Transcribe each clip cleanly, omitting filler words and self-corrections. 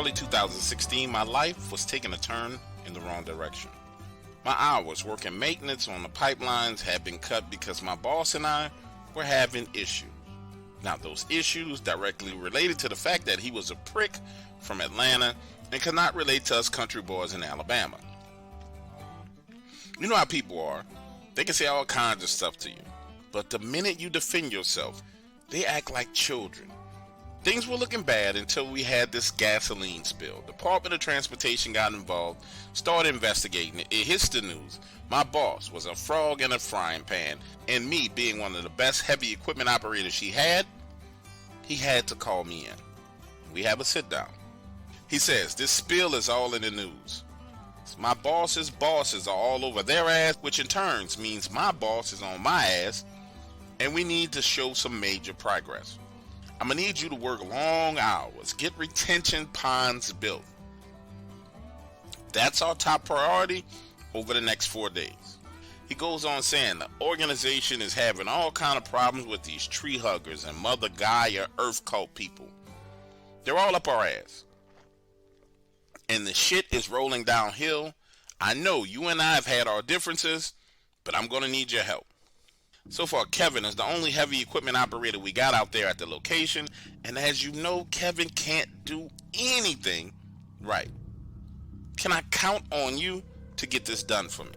early 2016, my life was taking a turn in the wrong direction. My hours working maintenance on the pipelines had been cut because my boss and I were having issues. Now, those issues directly related to the fact that he was a prick from Atlanta and could not relate to us country boys in Alabama. You know how people are. They can say all kinds of stuff to you, but the minute you defend yourself, they act like children. Things were looking bad until we had this gasoline spill. Department of Transportation got involved, started investigating it. It hits the news. My boss was a frog in a frying pan, and me being one of the best heavy equipment operators he had to call me in. We have a sit down. He says, this spill is all in the news. My boss's bosses are all over their ass, which in turn means my boss is on my ass, and we need to show some major progress. I'm gonna need you to work long hours, get retention ponds built. That's our top priority over the next 4 days. He goes on saying the organization is having all kind of problems with these tree huggers and Mother Gaia earth cult people. They're all up our ass. And the shit is rolling downhill. I know you and I have had our differences, but I'm gonna need your help. So far, Kevin is the only heavy equipment operator we got out there at the location, and as you know, Kevin can't do anything right. Can I count on you to get this done for me?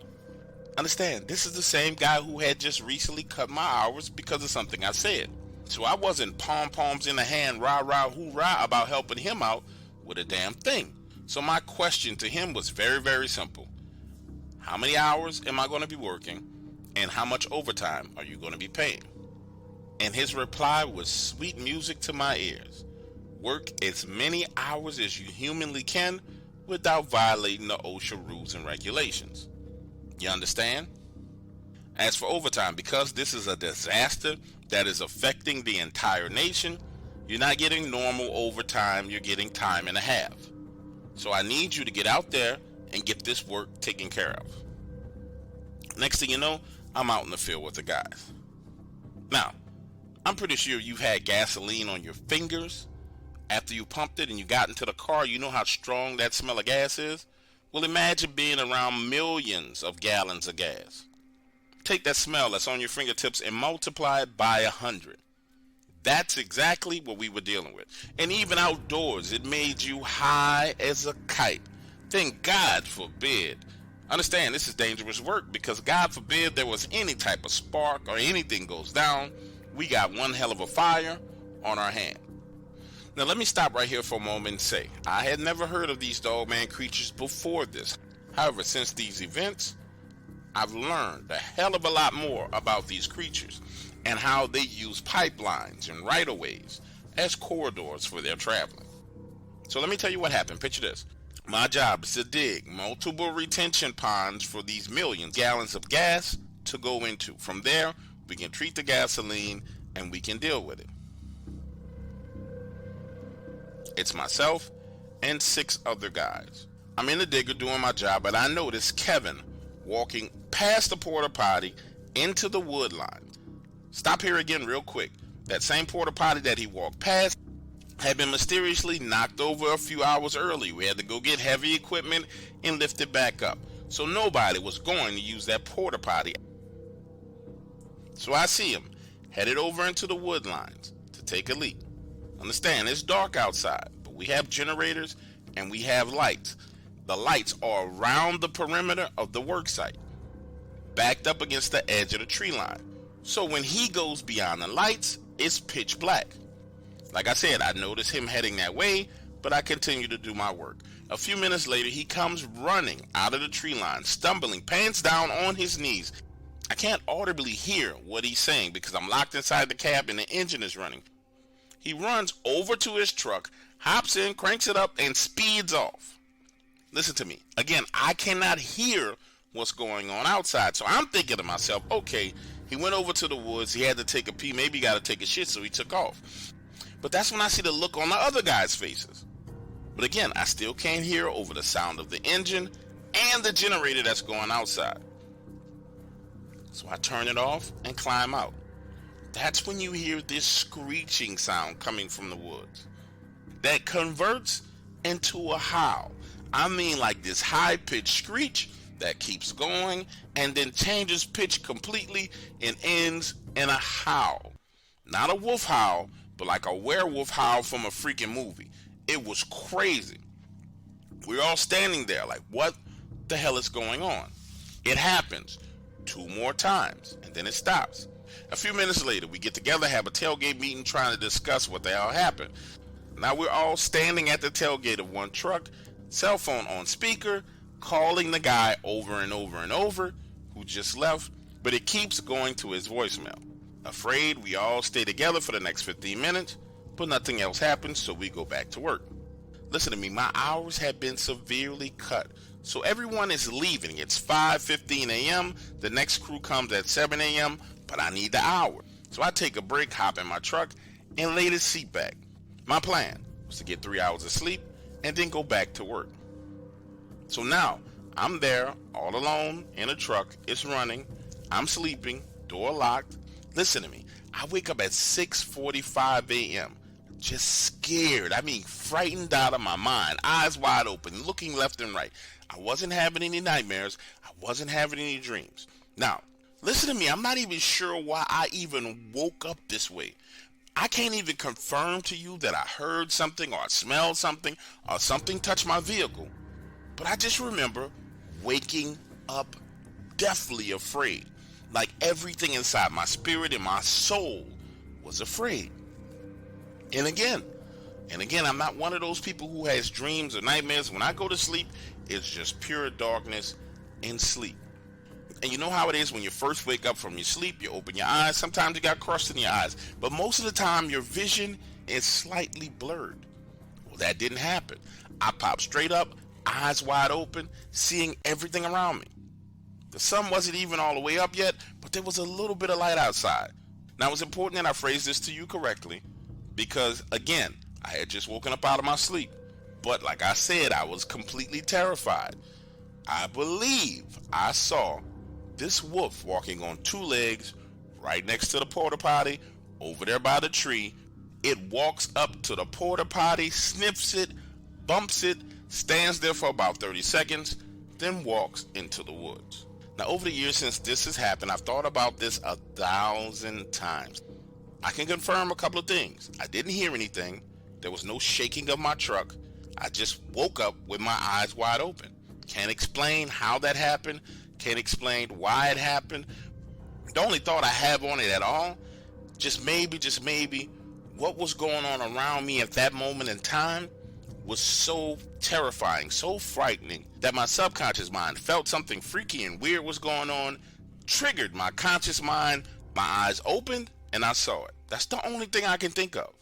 Understand, this is the same guy who had just recently cut my hours because of something I said. So I wasn't pom-poms in the hand, rah-rah, hoorah about helping him out with a damn thing. So my question to him was very, very simple. How many hours am I going to be working? And how much overtime are you going to be paying? And his reply was sweet music to my ears. Work as many hours as you humanly can without violating the OSHA rules and regulations. You understand? As for overtime, because this is a disaster that is affecting the entire nation, you're not getting normal overtime, you're getting time and a half. So I need you to get out there and get this work taken care of. Next thing you know, I'm out in the field with the guys. Now, I'm pretty sure you've had gasoline on your fingers after you pumped it and you got into the car. You know how strong that smell of gas is? Well, imagine being around millions of gallons of gas. Take that smell that's on your fingertips and multiply it by 100. That's exactly what we were dealing with. And even outdoors, it made you high as a kite. Thank God forbid. Understand, this is dangerous work because God forbid there was any type of spark or anything goes down, we got one hell of a fire on our hand. Now let me stop right here for a moment and say, I had never heard of these dogman creatures before this. However, since these events, I've learned a hell of a lot more about these creatures and how they use pipelines and right-of-ways as corridors for their traveling. So let me tell you what happened. Picture this. My job is to dig multiple retention ponds for these million gallons of gas to go into. From there, we can treat the gasoline and we can deal with it. It's myself and 6 other guys. I'm in the digger doing my job, but I noticed Kevin walking past the porta potty into the wood line. Stop here again real quick. That same porta potty that he walked past had been mysteriously knocked over a few hours early. We had to go get heavy equipment and lift it back up. So nobody was going to use that porta potty. So I see him headed over into the wood lines to take a leak. Understand, it's dark outside, but we have generators and we have lights. The lights are around the perimeter of the work site, backed up against the edge of the tree line. So when he goes beyond the lights, it's pitch black. Like I said, I noticed him heading that way, but I continue to do my work. A few minutes later, he comes running out of the tree line, stumbling, pants down on his knees. I can't audibly hear what he's saying because I'm locked inside the cab and the engine is running. He runs over to his truck, hops in, cranks it up, and speeds off. Listen to me. Again, I cannot hear what's going on outside, so I'm thinking to myself, okay, he went over to the woods, he had to take a pee, maybe he got to take a shit, so he took off. But that's when I see the look on the other guys' faces. But again, I still can't hear over the sound of the engine and the generator that's going outside. So I turn it off and climb out. That's when you hear this screeching sound coming from the woods that converts into a howl. I mean, like this high-pitched screech that keeps going and then changes pitch completely and ends in a howl. Not a wolf howl, but like a werewolf howl from a freaking movie. It was crazy. We're all standing there like, what the hell is going on? It happens 2 more times and then it stops. A few minutes later, we get together, have a tailgate meeting trying to discuss what the hell happened. Now we're all standing at the tailgate of one truck, cell phone on speaker, calling the guy over and over and over who just left, but it keeps going to his voicemail. Afraid, we all stay together for the next 15 minutes, but nothing else happens, so we go back to work. Listen to me, my hours have been severely cut, so everyone is leaving. It's 5:15 a.m., the next crew comes at 7 a.m., but I need the hour. So I take a break, hop in my truck, and lay the seat back. My plan was to get 3 hours of sleep and then go back to work. So now, I'm there, all alone, in a truck, it's running, I'm sleeping, door locked. Listen to me, I wake up at 6:45 a.m., just scared, I mean frightened out of my mind, eyes wide open, looking left and right. I wasn't having any nightmares, I wasn't having any dreams. Now, listen to me, I'm not even sure why I even woke up this way. I can't even confirm to you that I heard something or smelled something or something touched my vehicle. But I just remember waking up deathly afraid. Like everything inside my spirit and my soul was afraid. And again, I'm not one of those people who has dreams or nightmares. When I go to sleep, it's just pure darkness and sleep. And you know how it is when you first wake up from your sleep, you open your eyes, sometimes you got crust in your eyes, but most of the time your vision is slightly blurred. Well, that didn't happen. I popped straight up, eyes wide open, seeing everything around me. The sun wasn't even all the way up yet, but there was a little bit of light outside. Now it's important that I phrase this to you correctly, because again, I had just woken up out of my sleep. But like I said, I was completely terrified. I believe I saw this wolf walking on 2 legs right next to the porta potty over there by the tree. It walks up to the porta potty, sniffs it, bumps it, stands there for about 30 seconds, then walks into the woods. Now over the years since this has happened, I've thought about this 1,000 times. I can confirm a couple of things. I didn't hear anything. There was no shaking of my truck. I just woke up with my eyes wide open. Can't explain how that happened. Can't explain why it happened. The only thought I have on it at all, just maybe, what was going on around me at that moment in time was so terrifying, so frightening, that my subconscious mind felt something freaky and weird was going on, triggered my conscious mind, my eyes opened, and I saw it. That's the only thing I can think of.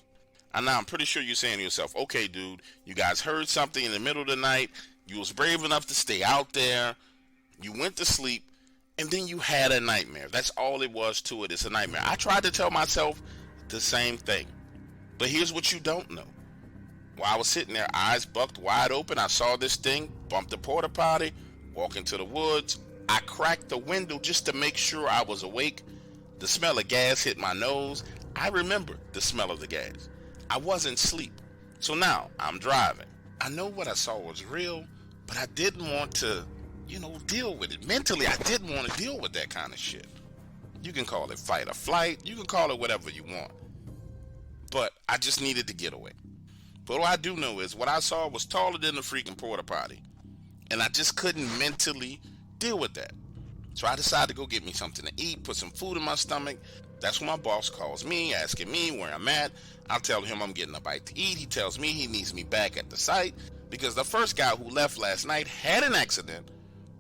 And now I'm pretty sure you're saying to yourself, okay, dude, you guys heard something in the middle of the night, you was brave enough to stay out there, you went to sleep, and then you had a nightmare. That's all it was to it. It's a nightmare. I tried to tell myself the same thing. But here's what you don't know. While I was sitting there, eyes bucked wide open, I saw this thing, bumped the porta potty, walk into the woods. I cracked the window just to make sure I was awake. The smell of gas hit my nose. I remember the smell of the gas. I wasn't asleep. So now I'm driving. I know what I saw was real, but I didn't want to, deal with it. Mentally, I didn't want to deal with that kind of shit. You can call it fight or flight. You can call it whatever you want. But I just needed to get away. But what I do know is what I saw was taller than the freaking porta potty. And I just couldn't mentally deal with that. So I decided to go get me something to eat, put some food in my stomach. That's when my boss calls me, asking me where I'm at. I'll tell him I'm getting a bite to eat. He tells me he needs me back at the site because the first guy who left last night had an accident.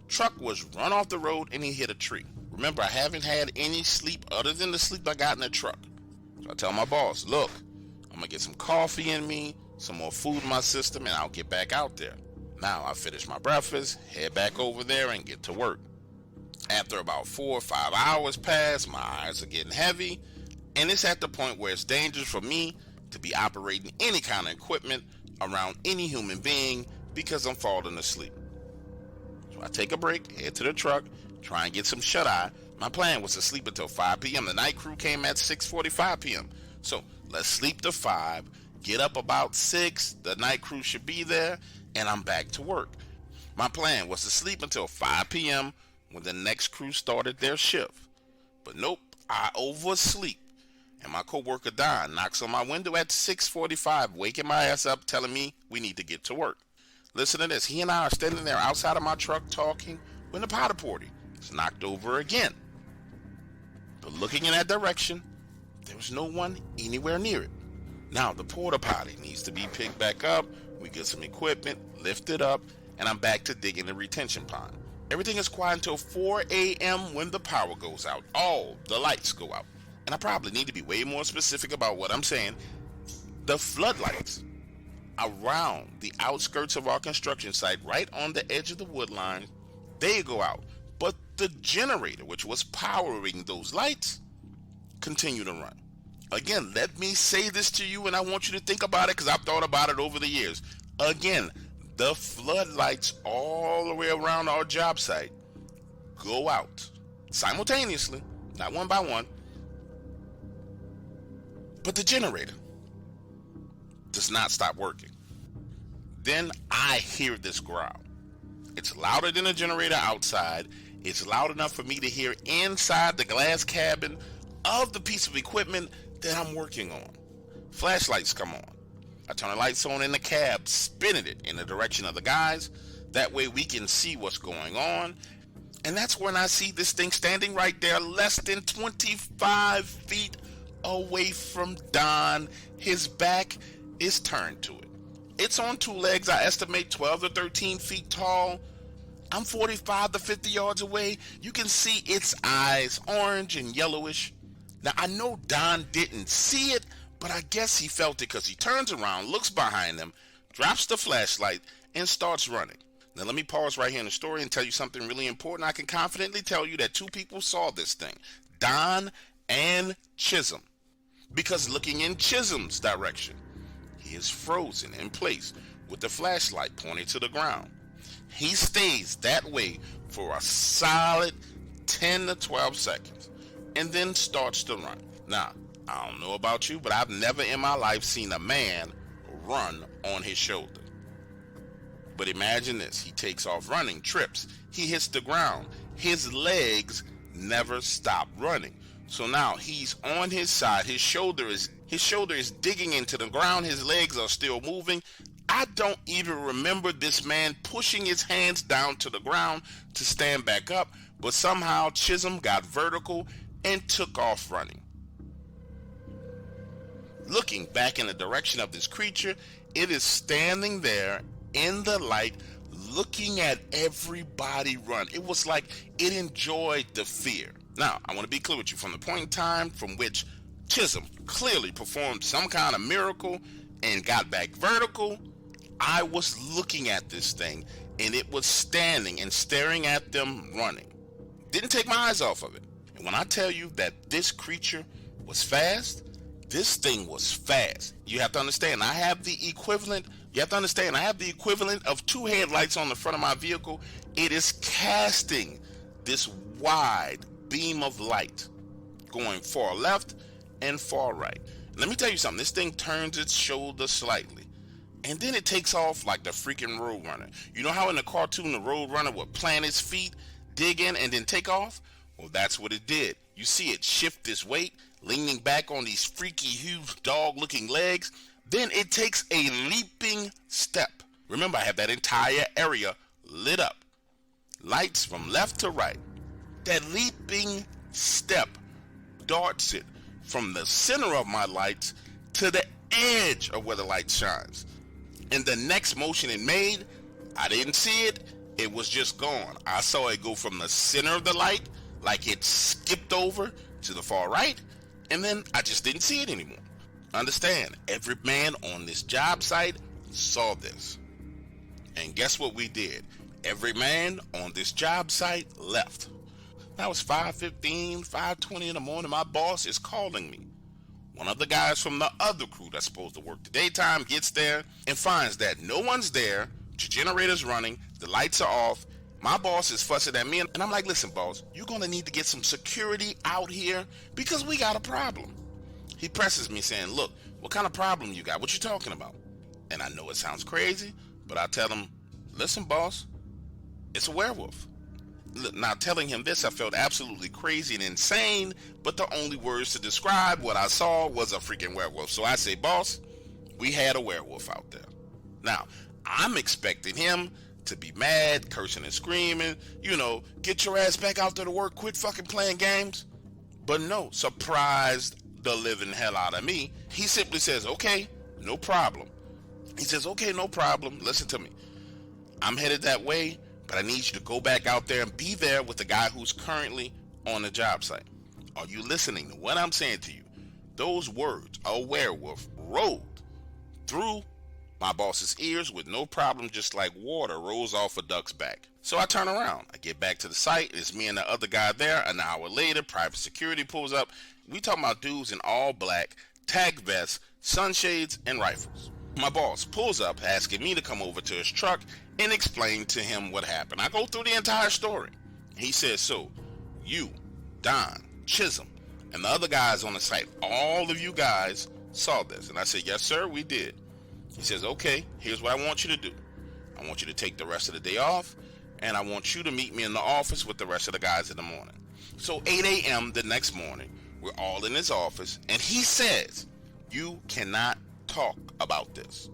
Truck was run off the road and he hit a tree. Remember, I haven't had any sleep other than the sleep I got in the truck. So I tell my boss, look, I'm going to get some coffee in me, some more food in my system, and I'll get back out there. Now I finish my breakfast, head back over there, and get to work. After about 4 or 5 hours pass, my eyes are getting heavy, and it's at the point where it's dangerous for me to be operating any kind of equipment around any human being because I'm falling asleep. So I take a break, head to the truck, try and get some shut-eye. My plan was to sleep until 5 p.m. The night crew came at 6:45 p.m. So let's sleep to 5 Get up about 6, the night crew should be there, and I'm back to work. My plan was to sleep until 5 p.m. when the next crew started their shift. But nope, I oversleep. And my coworker Don knocks on my window at 6:45, waking my ass up, telling me we need to get to work. Listen to this. He and I are standing there outside of my truck talking when the powder potty is knocked over again. But looking in that direction, there was no one anywhere near it. Now the porta potty needs to be picked back up. We get some equipment, lift it up, and I'm back to digging the retention pond. Everything is quiet until 4 a.m. when the power goes out. All the lights go out. And I probably need to be way more specific about what I'm saying. The floodlights around the outskirts of our construction site, right on the edge of the wood line, they go out. But the generator, which was powering those lights, continue to run. Again, let me say this to you, and I want you to think about it because I've thought about it over the years. Again, the floodlights all the way around our job site go out simultaneously, not one by one. But the generator does not stop working. Then I hear this growl. It's louder than a generator outside. It's loud enough for me to hear inside the glass cabin of the piece of equipment that I'm working on. Flashlights come on. I turn the lights on in the cab, spinning it in the direction of the guys. That way we can see what's going on. And that's when I see this thing standing right there, less than 25 feet away from Don. His back is turned to it. It's on 2 legs, I estimate 12 to 13 feet tall. I'm 45 to 50 yards away. You can see its eyes, orange and yellowish. Now, I know Don didn't see it, but I guess he felt it because he turns around, looks behind him, drops the flashlight, and starts running. Now, let me pause right here in the story and tell you something really important. I can confidently tell you that 2 people saw this thing, Don and Chisholm. Because looking in Chisholm's direction, he is frozen in place with the flashlight pointed to the ground. He stays that way for a solid 10 to 12 seconds and then starts to run. Now, I don't know about you, but I've never in my life seen a man run on his shoulder. But imagine this. He takes off running, trips. He hits the ground. His legs never stop running. So now he's on his side. His shoulder is digging into the ground. His legs are still moving. I don't even remember this man pushing his hands down to the ground to stand back up, but somehow Chisholm got vertical and took off running. Looking back in the direction of this creature, it is standing there in the light, looking at everybody run. It was like it enjoyed the fear. Now, I want to be clear with you. From the point in time from which Chisholm clearly performed some kind of miracle and got back vertical, I was looking at this thing, and it was standing and staring at them running. Didn't take my eyes off of it. And when I tell you that this creature was fast, this thing was fast. You have to understand, I have the equivalent of 2 headlights on the front of my vehicle. It is casting this wide beam of light going far left and far right. Let me tell you something. This thing turns its shoulder slightly, and then it takes off like the freaking Road Runner. You know how in the cartoon the Road Runner would plant his feet, dig in, and then take off? Well, that's what it did. You see it shift its weight, leaning back on these freaky, huge dog-looking legs. Then it takes a leaping step. Remember, I have that entire area lit up. Lights from left to right. That leaping step darts it from the center of my lights to the edge of where the light shines. And the next motion it made, I didn't see it. It was just gone. I saw it go from the center of the light, like it skipped over to the far right, and then I just didn't see it anymore. Understand, every man on this job site saw this. And guess what we did? Every man on this job site left. Now it's 5:15, 5:20 in the morning. My boss is calling me. One of the guys from the other crew that's supposed to work the daytime gets there and finds that no one's there, the generator's running, the lights are off. My boss is fussing at me, and I'm like, listen, boss, you're going to need to get some security out here because we got a problem. He presses me saying, look, what kind of problem you got? What you talking about? And I know it sounds crazy, but I tell him, listen, boss, it's a werewolf. Now, telling him this, I felt absolutely crazy and insane, but the only words to describe what I saw was a freaking werewolf. So I say, boss, we had a werewolf out there. Now, I'm expecting him to be mad, cursing and screaming, get your ass back out there to work, quit fucking playing games. But no, surprised the living hell out of me. He simply says, okay, no problem. He says, okay, no problem. Listen to me. I'm headed that way, but I need you to go back out there and be there with the guy who's currently on the job site. Are you listening to what I'm saying to you? Those words, a werewolf, rolled through my boss's ears with no problem, just like water rolls off a duck's back. So I turn around. I get back to the site. It's me and the other guy there. An hour later, private security pulls up. We talking about dudes in all black, tag vests, sunshades, and rifles. My boss pulls up, asking me to come over to his truck and explain to him what happened. I go through the entire story. He says, so you, Don, Chisholm, and the other guys on the site, all of you guys saw this. And I said, yes, sir, we did. He says, okay, here's what I want you to do. I want you to take the rest of the day off, and I want you to meet me in the office with the rest of the guys in the morning. So 8 a.m. the next morning, we're all in his office, and he says, you cannot talk about this.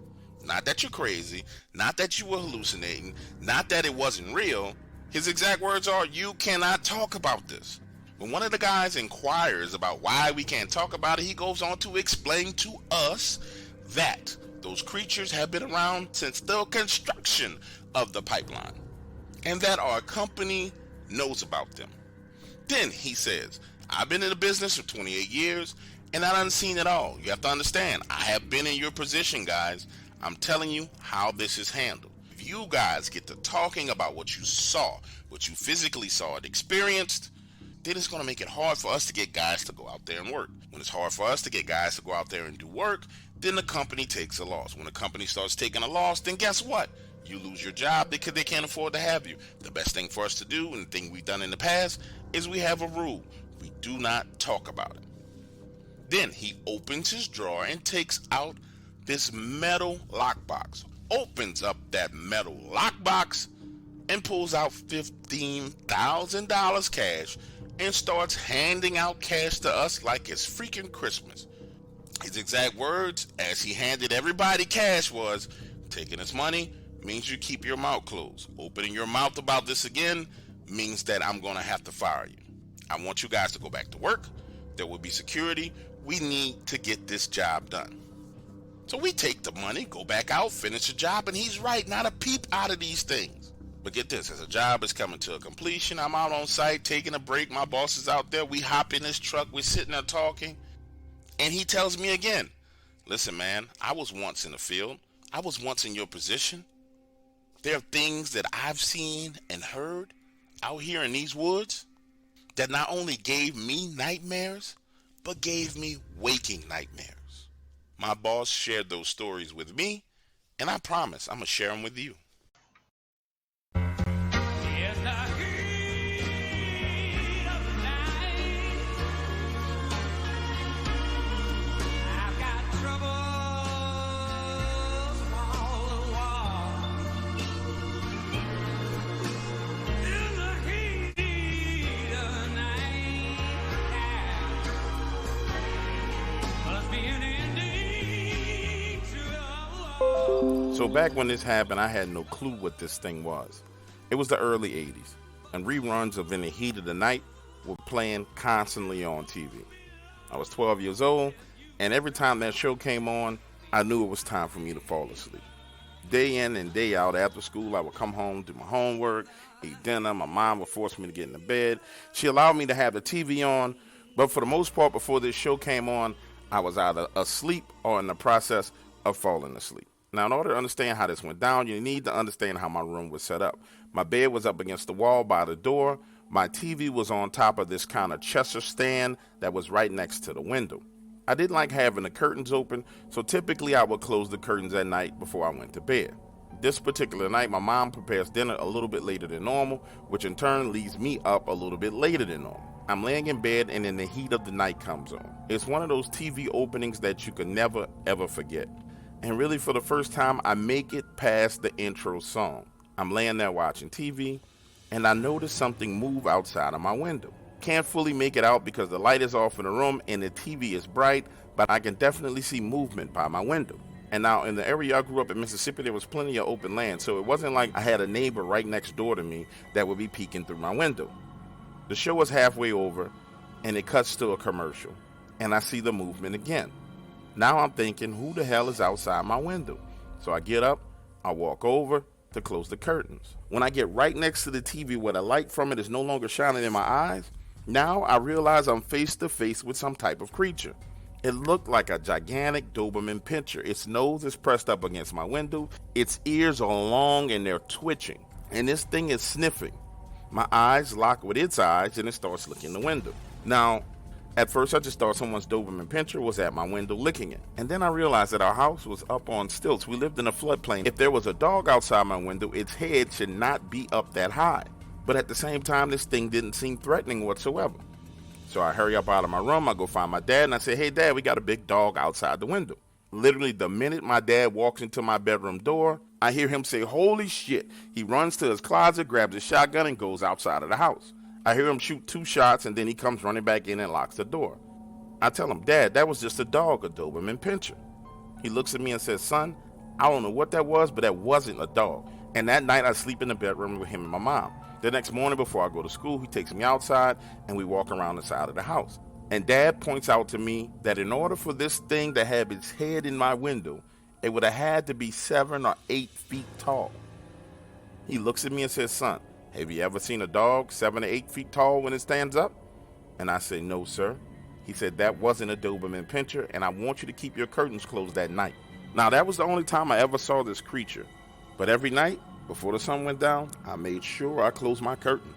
Not that you're crazy, not that you were hallucinating, not that it wasn't real. His exact words are, you cannot talk about this. When one of the guys inquires about why we can't talk about it, he goes on to explain to us that those creatures have been around since the construction of the pipeline, and that our company knows about them. Then he says, I've been in the business for 28 years, and I done seen it all. You have to understand, I have been in your position, guys. I'm telling you how this is handled. If you guys get to talking about what you saw, what you physically saw and experienced, then it's going to make it hard for us to get guys to go out there and work. When it's hard for us to get guys to go out there and do work, then the company takes a loss. When the company starts taking a loss, then guess what? You lose your job because they can't afford to have you. The best thing for us to do, and the thing we've done in the past, is we have a rule. We do not talk about it. Then he opens his drawer and takes out this metal lockbox. Opens up that metal lockbox and pulls out $15,000 cash and starts handing out cash to us like it's freaking Christmas. His exact words, as he handed everybody cash, was, taking this money means you keep your mouth closed. Opening your mouth about this again means that I'm going to have to fire you. I want you guys to go back to work. There will be security. We need to get this job done. So we take the money, go back out, finish the job, and he's right, not a peep out of these things. But get this, as the job is coming to a completion, I'm out on site taking a break. My boss is out there. We hop in his truck. We're sitting there talking. And he tells me again, listen, man, I was once in the field. I was once in your position. There are things that I've seen and heard out here in these woods that not only gave me nightmares, but gave me waking nightmares. My boss shared those stories with me, and I promise I'm going to share them with you. So back when this happened, I had no clue what this thing was. It was the early 80s, and reruns of In the Heat of the Night were playing constantly on TV. I was 12 years old, and every time that show came on, I knew it was time for me to fall asleep. Day in and day out after school, I would come home, do my homework, eat dinner. My mom would force me to get into bed. She allowed me to have the TV on, but for the most part, before this show came on, I was either asleep or in the process of falling asleep. Now, in order to understand how this went down, you need to understand how my room was set up. My bed was up against the wall by the door. My TV was on top of this kind of Cheshire stand that was right next to the window. I didn't like having the curtains open, so typically I would close the curtains at night before I went to bed. This particular night, my mom prepares dinner a little bit later than normal, which in turn leaves me up a little bit later than normal. I'm laying in bed and then the heat of the night comes on. It's one of those TV openings that you could never ever forget. And really for the first time, I make it past the intro song. I'm laying there watching TV and I notice something move outside of my window. Can't fully make it out because the light is off in the room and the TV is bright, but I can definitely see movement by my window. And now in the area I grew up in Mississippi, there was plenty of open land, so it wasn't like I had a neighbor right next door to me that would be peeking through my window. The show was halfway over and it cuts to a commercial and I see the movement again. Now I'm thinking, who the hell is outside my window? So I get up, I walk over to close the curtains. When I get right next to the TV where the light from it is no longer shining in my eyes, now I realize I'm face to face with some type of creature. It looked like a gigantic Doberman pinscher. Its nose is pressed up against my window, its ears are long and they're twitching, and this thing is sniffing. My eyes lock with its eyes and it starts licking the window. Now, at first I just thought someone's Doberman pinscher was at my window licking it. And then I realized that our house was up on stilts. We lived in a floodplain. If there was a dog outside my window, its head should not be up that high. But at the same time, this thing didn't seem threatening whatsoever. So I hurry up out of my room, I go find my dad and I say, "Hey Dad, we got a big dog outside the window." Literally the minute my dad walks into my bedroom door, I hear him say, "Holy shit." He runs to his closet, grabs his shotgun and goes outside of the house. I hear him shoot 2 shots and then he comes running back in and locks the door. I tell him, "Dad, that was just a dog, a Doberman pinscher." He looks at me and says, "Son, I don't know what that was, but that wasn't a dog." And that night I sleep in the bedroom with him and my mom. The next morning before I go to school, he takes me outside and we walk around the side of the house. And Dad points out to me that in order for this thing to have its head in my window, it would have had to be 7 or 8 feet tall. He looks at me and says, "Son, have you ever seen a dog 7 or 8 feet tall when it stands up?" And I say, "No, sir." He said, "That wasn't a Doberman pinscher, and I want you to keep your curtains closed that night." Now, that was the only time I ever saw this creature. But every night, before the sun went down, I made sure I closed my curtain.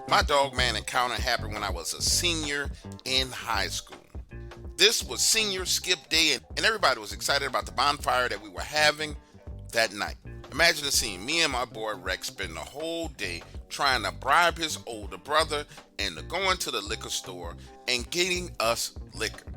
My Dogman encounter happened when I was a senior in high school. This was senior skip day and everybody was excited about the bonfire that we were having that night. Imagine the scene, me and my boy Rex spend the whole day trying to bribe his older brother into going to the liquor store and getting us liquor.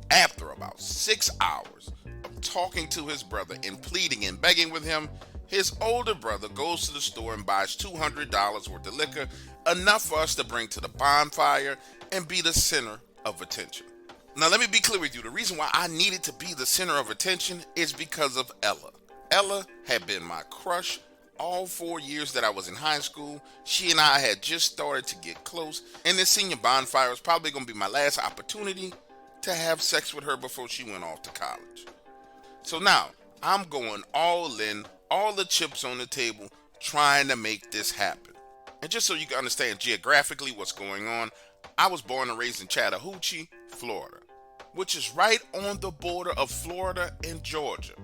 After about 6 hours of talking to his brother and pleading and begging with him, his older brother goes to the store and buys $200 worth of liquor, enough for us to bring to the bonfire and be the center of attention. Now let me be clear with you, the reason why I needed to be the center of attention is because of Ella. Ella had been my crush all 4 years that I was in high school. She and I had just started to get close, and this senior bonfire was probably going to be my last opportunity to have sex with her before she went off to college. So now, I'm going all in, all the chips on the table, trying to make this happen. And just so you can understand geographically what's going on, I was born and raised in Chattahoochee, Florida, which is right on the border of Florida and Georgia.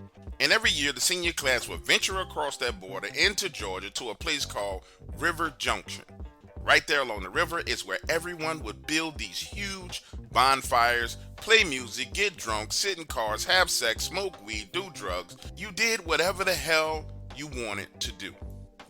And every year, the senior class would venture across that border into Georgia to a place called River Junction. Right there along the river is where everyone would build these huge bonfires, play music, get drunk, sit in cars, have sex, smoke weed, do drugs. You did whatever the hell you wanted to do.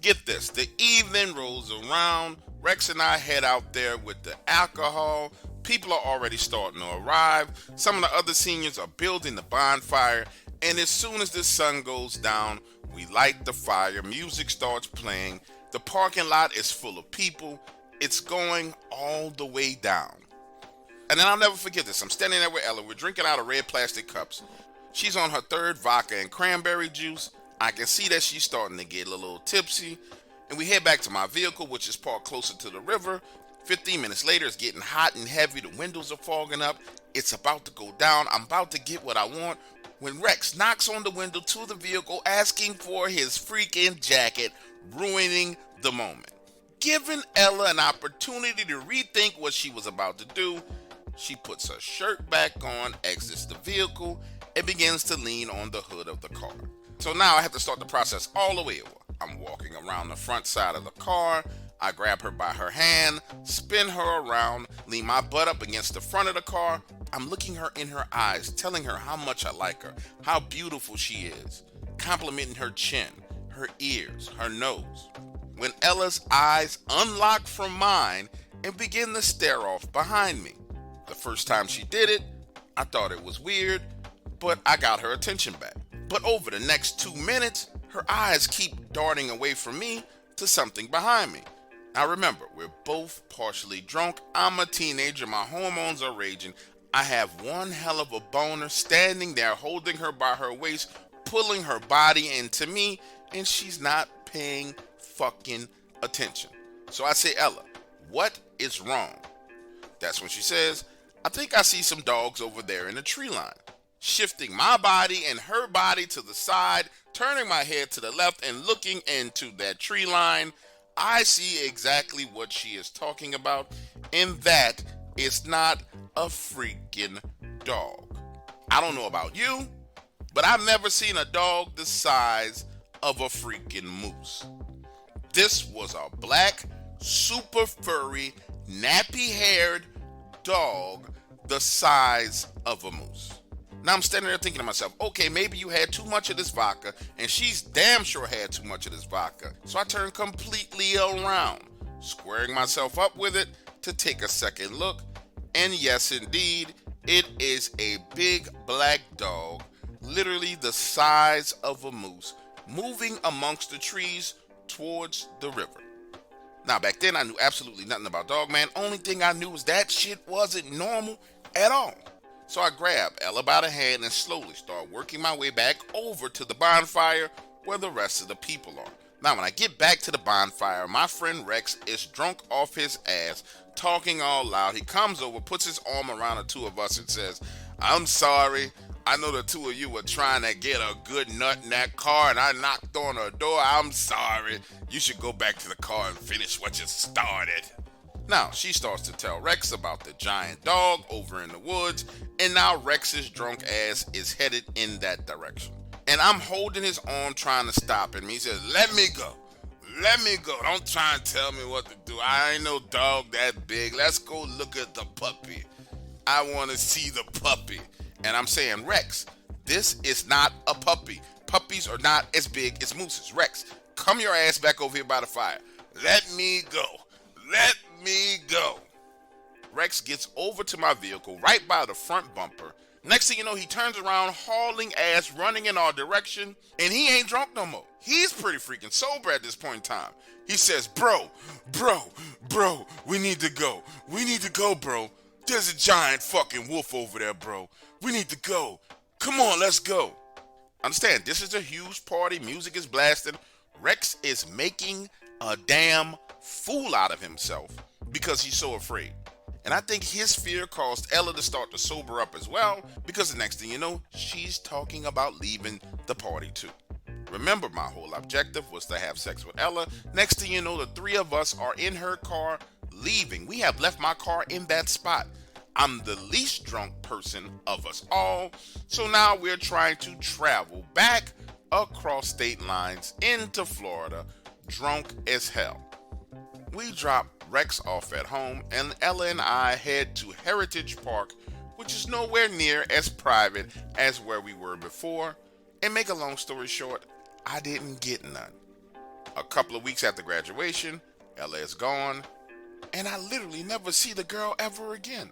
Get this, the evening rolls around, Rex and I head out there with the alcohol. People are already starting to arrive. Some of the other seniors are building the bonfire, and as soon as the sun goes down, we light the fire, music starts playing, the parking lot is full of people, it's going all the way down. And then I'll never forget this, I'm standing there with Ella, we're drinking out of red plastic cups. She's on her 3rd vodka and cranberry juice. I can see that she's starting to get a little tipsy, and we head back to my vehicle, which is parked closer to the river. 15 minutes later, it's getting hot and heavy, the windows are fogging up, it's about to go down, I'm about to get what I want, when Rex knocks on the window to the vehicle asking for his freaking jacket, ruining the moment. Giving Ella an opportunity to rethink what she was about to do, she puts her shirt back on, exits the vehicle, and begins to lean on the hood of the car. So now I have to start the process all the way over. I'm walking around the front side of the car. I grab her by her hand, spin her around, lean my butt up against the front of the car. I'm looking her in her eyes, telling her how much I like her, how beautiful she is, complimenting her chin, her ears, her nose. When Ella's eyes unlock from mine and begin to stare off behind me. The first time she did it, I thought it was weird, but I got her attention back. But over the next 2 minutes, her eyes keep darting away from me to something behind me. Now remember, we're both partially drunk. I'm a teenager, my hormones are raging. I have one hell of a boner standing there holding her by her waist, pulling her body into me, and she's not paying fucking attention. So I say, Ella, what is wrong? That's when she says, I think I see some dogs over there in the tree line. Shifting my body and her body to the side, turning my head to the left and looking into that tree line, I see exactly what she is talking about, and that is not a freaking dog. I don't know about you, but I've never seen a dog the size of a freaking moose. This was a black, super furry, nappy-haired dog the size of a moose. Now I'm standing there thinking to myself, okay, maybe you had too much of this vodka, and she's damn sure had too much of this vodka. So I turn completely around, squaring myself up with it to take a second look. And yes, indeed, it is a big black dog, literally the size of a moose, moving amongst the trees towards the river. Now back then I knew absolutely nothing about Dogman. Only thing I knew was that shit wasn't normal at all. So I grab Ella by the hand and slowly start working my way back over to the bonfire where the rest of the people are. Now when I get back to the bonfire, my friend Rex is drunk off his ass, talking all loud. He comes over, puts his arm around the two of us and says, I'm sorry. I know the two of you were trying to get a good nut in that car and I knocked on her door. I'm sorry. You should go back to the car and finish what you started. Now, she starts to tell Rex about the giant dog over in the woods, and now Rex's drunk ass is headed in that direction. And I'm holding his arm trying to stop him. He says, let me go. Let me go. Don't try and tell me what to do. I ain't no dog that big. Let's go look at the puppy. I want to see the puppy. And I'm saying, Rex, this is not a puppy. Puppies are not as big as mooses. Rex, come your ass back over here by the fire. Let me go. Let me go. Rex gets over to my vehicle right by the front bumper. Next thing you know, he turns around, hauling ass, running in our direction, and he ain't drunk no more. He's pretty freaking sober at this point in time. He says, bro, we need to go. We need to go, bro. There's a giant fucking wolf over there, bro. We need to go. Come on, let's go. Understand, this is a huge party. Music is blasting. Rex is making a damn fool out of himself because he's so afraid. And I think his fear caused Ella to start to sober up as well, because the next thing you know, she's talking about leaving the party too. Remember, my whole objective was to have sex with Ella. Next thing you know, the three of us are in her car leaving. We have left my car in that spot. I'm the least drunk person of us all. So now we're trying to travel back across state lines into Florida, drunk as hell. We drop Rex off at home, and Ella and I head to Heritage Park, which is nowhere near as private as where we were before. And make a long story short, I didn't get none. A couple of weeks after graduation, Ella is gone, and I literally never see the girl ever again.